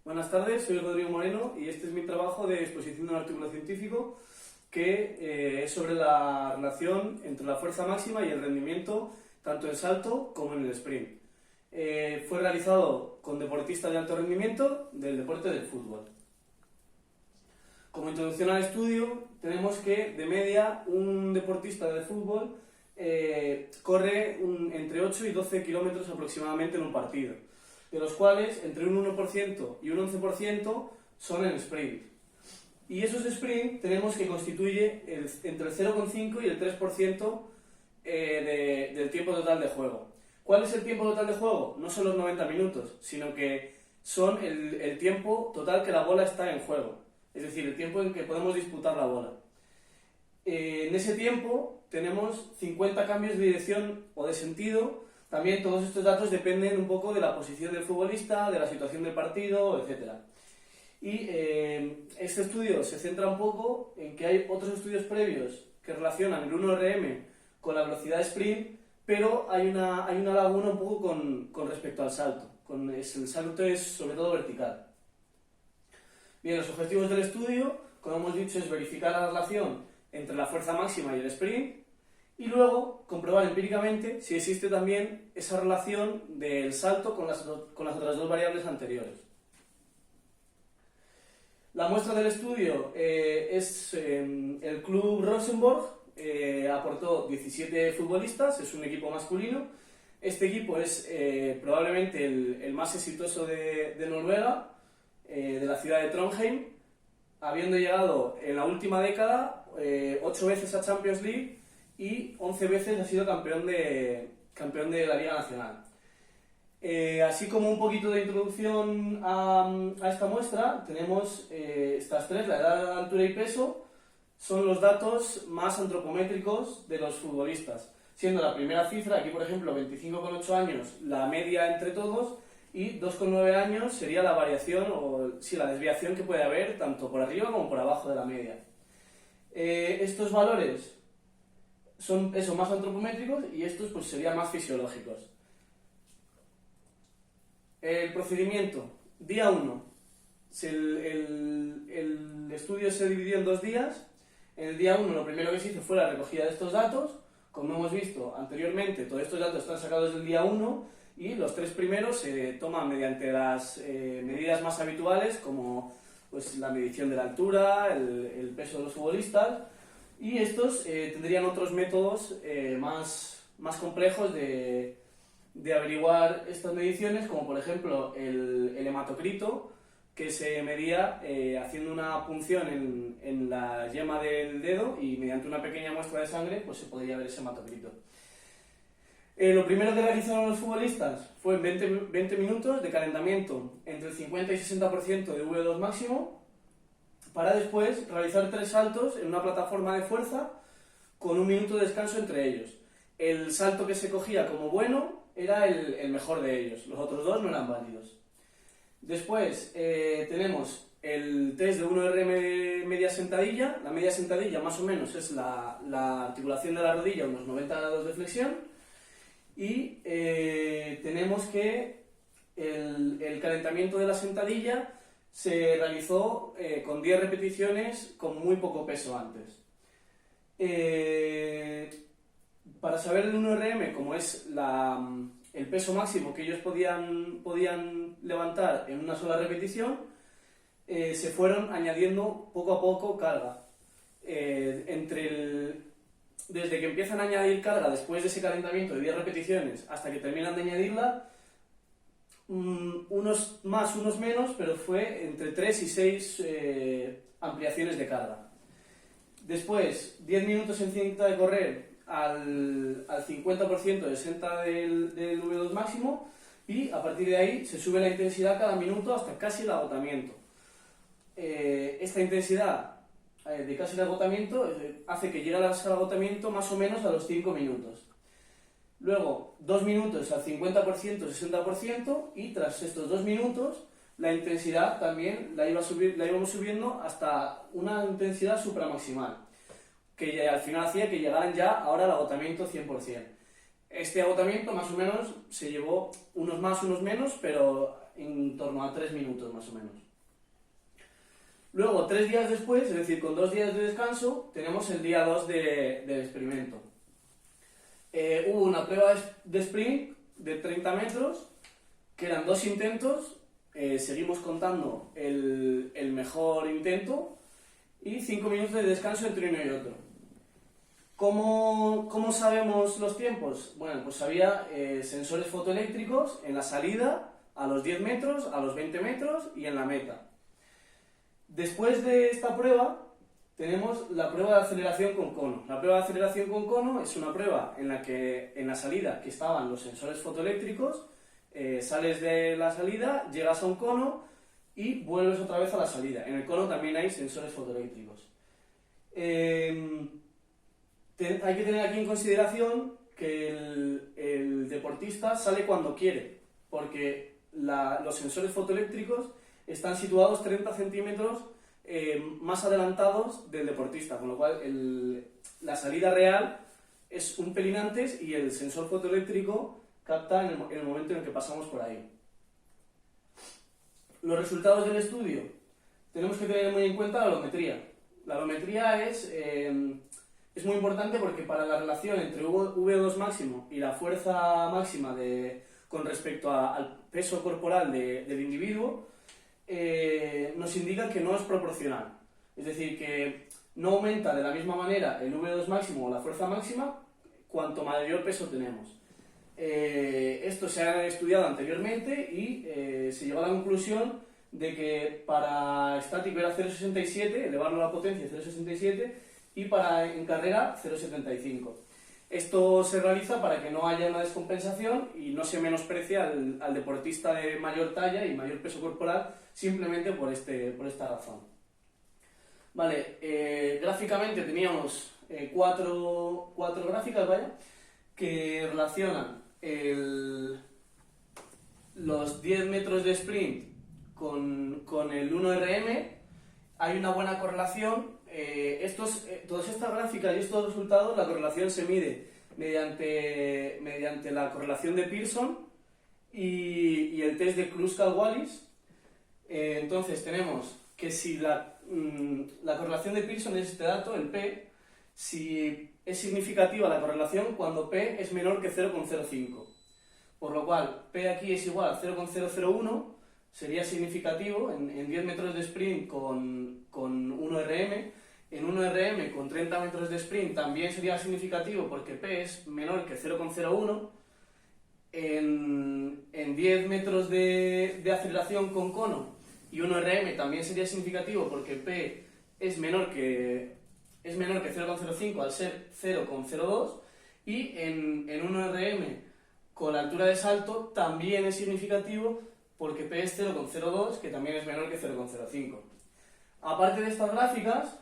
Buenas tardes, soy Rodrigo Moreno y este es mi trabajo de exposición de un artículo científico que es sobre la relación entre la fuerza máxima y el rendimiento tanto en salto como en el sprint. Fue realizado con deportistas de alto rendimiento del deporte del fútbol. Como introducción al estudio, tenemos que de media un deportista de fútbol corre entre 8 y 12 kilómetros aproximadamente en un partido, de los cuales entre un 1% y un 11% son en sprint. Y esos sprint tenemos que constituye entre el 0,5 y el 3% del tiempo total de juego. ¿Cuál es el tiempo total de juego? No son los 90 minutos, sino que son el tiempo total que la bola está en juego, es decir, el tiempo en que podemos disputar la bola. En ese tiempo tenemos 50 cambios de dirección o de sentido. También todos estos datos dependen un poco de la posición del futbolista, de la situación del partido, etc. Y este estudio se centra un poco en que hay otros estudios previos que relacionan el 1RM con la velocidad de sprint, pero hay una laguna un poco con respecto al salto. El salto es sobre todo vertical. Bien, los objetivos del estudio, como hemos dicho, es verificar la relación entre la fuerza máxima y el sprint, y luego comprobar empíricamente si existe también esa relación del salto con las otras dos variables anteriores. La muestra del estudio es el Club Rosenborg, aportó 17 futbolistas, es un equipo masculino. Este equipo es probablemente el más exitoso de Noruega, de la ciudad de Trondheim, habiendo llegado en la última década 8 veces a Champions League y 11 veces ha sido campeón de la Liga Nacional. Así como un poquito de introducción a esta muestra, tenemos estas tres: la edad, altura y peso, son los datos más antropométricos de los futbolistas, siendo la primera cifra, aquí por ejemplo 25,8 años, la media entre todos, y 2,9 años sería la variación la desviación que puede haber tanto por arriba como por abajo de la media. Estos valores son más antropométricos y estos pues serían más fisiológicos. El procedimiento: día 1. El estudio se dividió en 2 días. En el día 1 lo primero que se hizo fue la recogida de estos datos. Como hemos visto anteriormente, todos estos datos están sacados del día 1 y los 3 primeros se toman mediante las medidas más habituales, como pues, la medición de la altura, el peso de los futbolistas, y estos tendrían otros métodos más complejos de averiguar estas mediciones, como por ejemplo el hematocrito, que se medía haciendo una punción en la yema del dedo, y mediante una pequeña muestra de sangre pues se podría ver ese hematocrito. Lo primero que realizaron los futbolistas fue 20 minutos de calentamiento entre el 50 y 60% de V2 máximo, para después realizar 3 saltos en una plataforma de fuerza con 1 minuto de descanso entre ellos. El salto que se cogía como bueno era el mejor de ellos, los otros 2 no eran válidos. Después tenemos el test de 1RM media sentadilla. La media sentadilla más o menos es la articulación de la rodilla, unos 90 grados de flexión. Y tenemos que el calentamiento de la sentadilla se realizó con 10 repeticiones con muy poco peso antes. Para saber el 1RM, como es el peso máximo que ellos podían levantar en una sola repetición, se fueron añadiendo poco a poco carga. Desde que empiezan a añadir carga después de ese calentamiento de 10 repeticiones hasta que terminan de añadirla, unos más, unos menos, pero fue entre 3 y 6 ampliaciones de carga. Después, 10 minutos en cinta de correr al 50% de 60 del V2 máximo, y a partir de ahí se sube la intensidad cada minuto hasta casi el agotamiento. Esta intensidad de casi el agotamiento hace que llegue al agotamiento más o menos a los 5 minutos. Luego 2 minutos al 50%, 60%, y tras estos 2 minutos la intensidad también la íbamos subiendo hasta una intensidad supramaximal, que al final hacía que llegaran ya ahora al agotamiento 100%. Este agotamiento más o menos se llevó unos más, unos menos, pero en torno a 3 minutos más o menos. Luego, 3 días después, es decir, con 2 días de descanso, tenemos el día 2 del experimento. Hubo una prueba de sprint de 30 metros, que eran 2 intentos, seguimos contando el mejor intento, y 5 minutos de descanso entre uno y otro. ¿Cómo sabemos los tiempos? Bueno, pues había sensores fotoeléctricos en la salida, a los 10 metros, a los 20 metros y en la meta. Después de esta prueba, tenemos la prueba de aceleración con cono. La prueba de aceleración con cono es una prueba en la que en la salida que estaban los sensores fotoeléctricos, sales de la salida, llegas a un cono y vuelves otra vez a la salida. En el cono también hay sensores fotoeléctricos. Hay que tener aquí en consideración que el deportista sale cuando quiere, porque los sensores fotoeléctricos están situados 30 centímetros más adelantados del deportista, con lo cual la salida real es un pelín antes y el sensor fotoeléctrico capta en el momento en el que pasamos por ahí. Los resultados del estudio. Tenemos que tener muy en cuenta la alometría. La alometría es muy importante porque para la relación entre V2 máximo y la fuerza máxima con respecto al peso corporal del individuo, nos indica que no es proporcional. Es decir, que no aumenta de la misma manera el V2 máximo o la fuerza máxima cuanto mayor peso tenemos. Esto se ha estudiado anteriormente y se llegó a la conclusión de que para estático era 0,67, elevarlo a la potencia 0,67, y en carrera 0,75. Esto se realiza para que no haya una descompensación y no se menosprecie al deportista de mayor talla y mayor peso corporal simplemente por esta razón. Vale, gráficamente teníamos cuatro gráficas, que relacionan los 10 metros de sprint con el 1RM. Hay una buena correlación. Todas estas gráficas y estos resultados, la correlación se mide mediante la correlación de Pearson y el test de Kruskal-Wallis. Entonces tenemos que si la correlación de Pearson es este dato, el P, si es significativa la correlación cuando P es menor que 0,05. Por lo cual, P aquí es igual a 0,001, sería significativo en 10 metros de sprint con 1RM. En 1RM con 30 metros de sprint también sería significativo porque P es menor que 0,01. En 10 metros de aceleración con cono y 1RM también sería significativo porque P es menor que 0,05 al ser 0,02. Y en 1RM con altura de salto también es significativo porque P es 0,02, que también es menor que 0,05. Aparte de estas gráficas,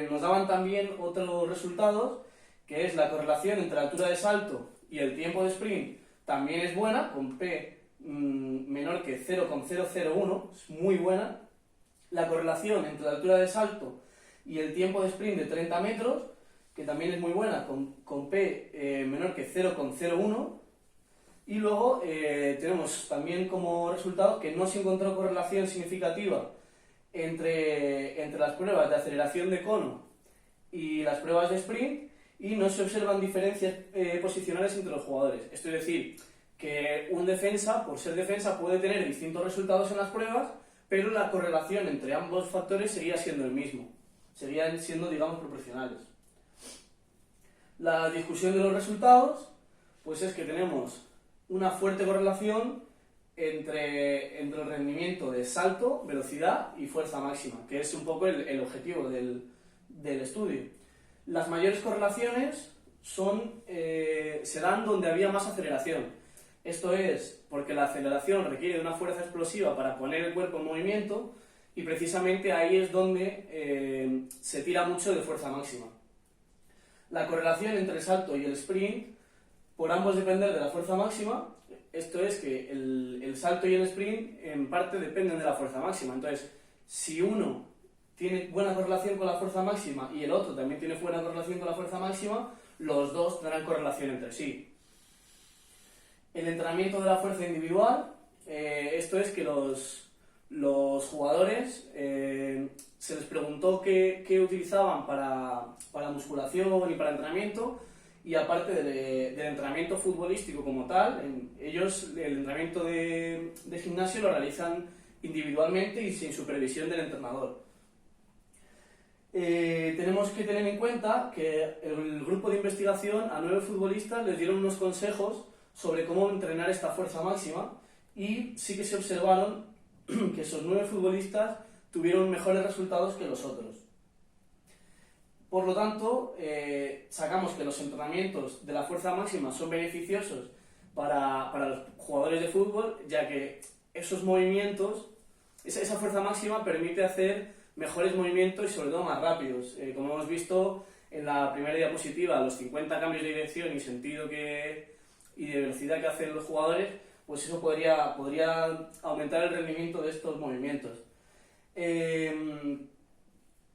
nos daban también otros resultados, que es la correlación entre la altura de salto y el tiempo de sprint, también es buena, con P menor que 0,001, es muy buena. La correlación entre la altura de salto y el tiempo de sprint de 30 metros, que también es muy buena, con P menor que 0,01. Y luego tenemos también como resultado que no se encontró correlación significativa entre las pruebas de aceleración de cono y las pruebas de sprint, y no se observan diferencias posicionales entre los jugadores. Esto es decir, que un defensa, por ser defensa, puede tener distintos resultados en las pruebas, pero la correlación entre ambos factores seguía siendo el mismo. Seguían siendo, digamos, proporcionales. La discusión de los resultados, pues es que tenemos una fuerte correlación entre el rendimiento de salto, velocidad y fuerza máxima, que es un poco el objetivo del estudio. Las mayores correlaciones se dan donde había más aceleración. Esto es porque la aceleración requiere de una fuerza explosiva para poner el cuerpo en movimiento, y precisamente ahí es donde se tira mucho de fuerza máxima. La correlación entre el salto y el sprint, por ambos depender de la fuerza máxima. Esto es que el salto y el sprint en parte dependen de la fuerza máxima. Entonces, si uno tiene buena correlación con la fuerza máxima y el otro también tiene buena correlación con la fuerza máxima, los dos tendrán correlación entre sí. El entrenamiento de la fuerza individual esto es que los jugadores se les preguntó qué utilizaban para musculación y para entrenamiento, y aparte del entrenamiento futbolístico como tal, ellos el entrenamiento de gimnasio lo realizan individualmente y sin supervisión del entrenador. Tenemos que tener en cuenta que el grupo de investigación a 9 futbolistas les dieron unos consejos sobre cómo entrenar esta fuerza máxima, y sí que se observaron que esos 9 futbolistas tuvieron mejores resultados que los otros. Por lo tanto, sacamos que los entrenamientos de la fuerza máxima son beneficiosos para los jugadores de fútbol, ya que esos movimientos, esa fuerza máxima permite hacer mejores movimientos y sobre todo más rápidos. Como hemos visto en la primera diapositiva, los 50 cambios de dirección y sentido y de velocidad que hacen los jugadores, pues eso podría aumentar el rendimiento de estos movimientos.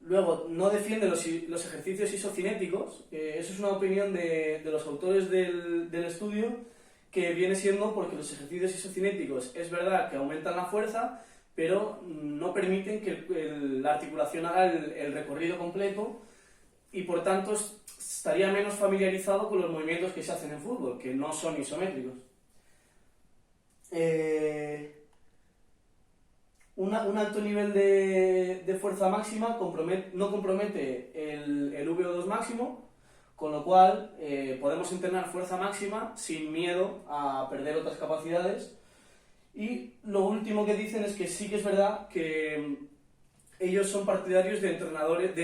Luego, no defiende los ejercicios isocinéticos. Eso es una opinión de los autores del estudio, que viene siendo porque los ejercicios isocinéticos es verdad que aumentan la fuerza, pero no permiten que la articulación haga el recorrido completo, y por tanto estaría menos familiarizado con los movimientos que se hacen en fútbol, que no son isométricos. Un alto nivel de fuerza máxima no compromete el VO2 máximo, con lo cual podemos entrenar fuerza máxima sin miedo a perder otras capacidades. Y lo último que dicen es que sí que es verdad que ellos son partidarios de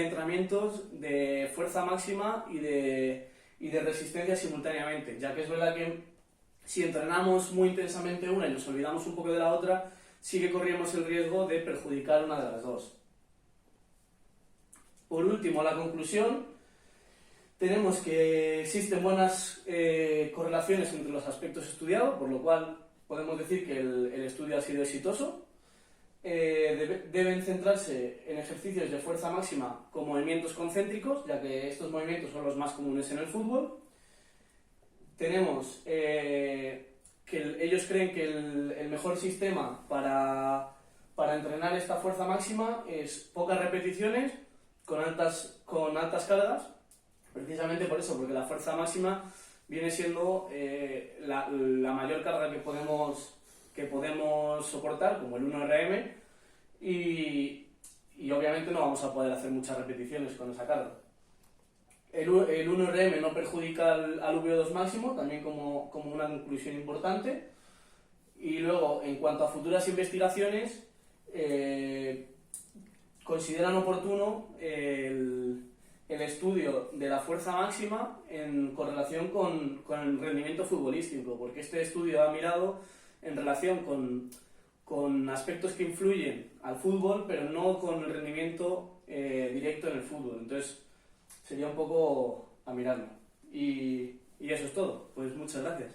entrenamientos de fuerza máxima y de resistencia simultáneamente, ya que es verdad que si entrenamos muy intensamente una y nos olvidamos un poco de la otra, sí que corríamos el riesgo de perjudicar una de las dos. Por último, la conclusión: tenemos que existen buenas correlaciones entre los aspectos estudiados, por lo cual podemos decir que el estudio ha sido exitoso. Deben centrarse en ejercicios de fuerza máxima con movimientos concéntricos, ya que estos movimientos son los más comunes en el fútbol. Tenemos que ellos creen que el mejor sistema para entrenar esta fuerza máxima es pocas repeticiones con altas cargas, precisamente por eso, porque la fuerza máxima viene siendo la mayor carga que podemos soportar, como el 1RM, y obviamente no vamos a poder hacer muchas repeticiones con esa carga. El 1RM no perjudica al VO2 máximo, también como una conclusión importante. Y luego, en cuanto a futuras investigaciones, consideran oportuno el estudio de la fuerza máxima en correlación con el rendimiento futbolístico, porque este estudio ha mirado en relación con aspectos que influyen al fútbol, pero no con el rendimiento directo en el fútbol. Entonces, sería un poco a mirarlo. Y eso es todo. Pues muchas gracias.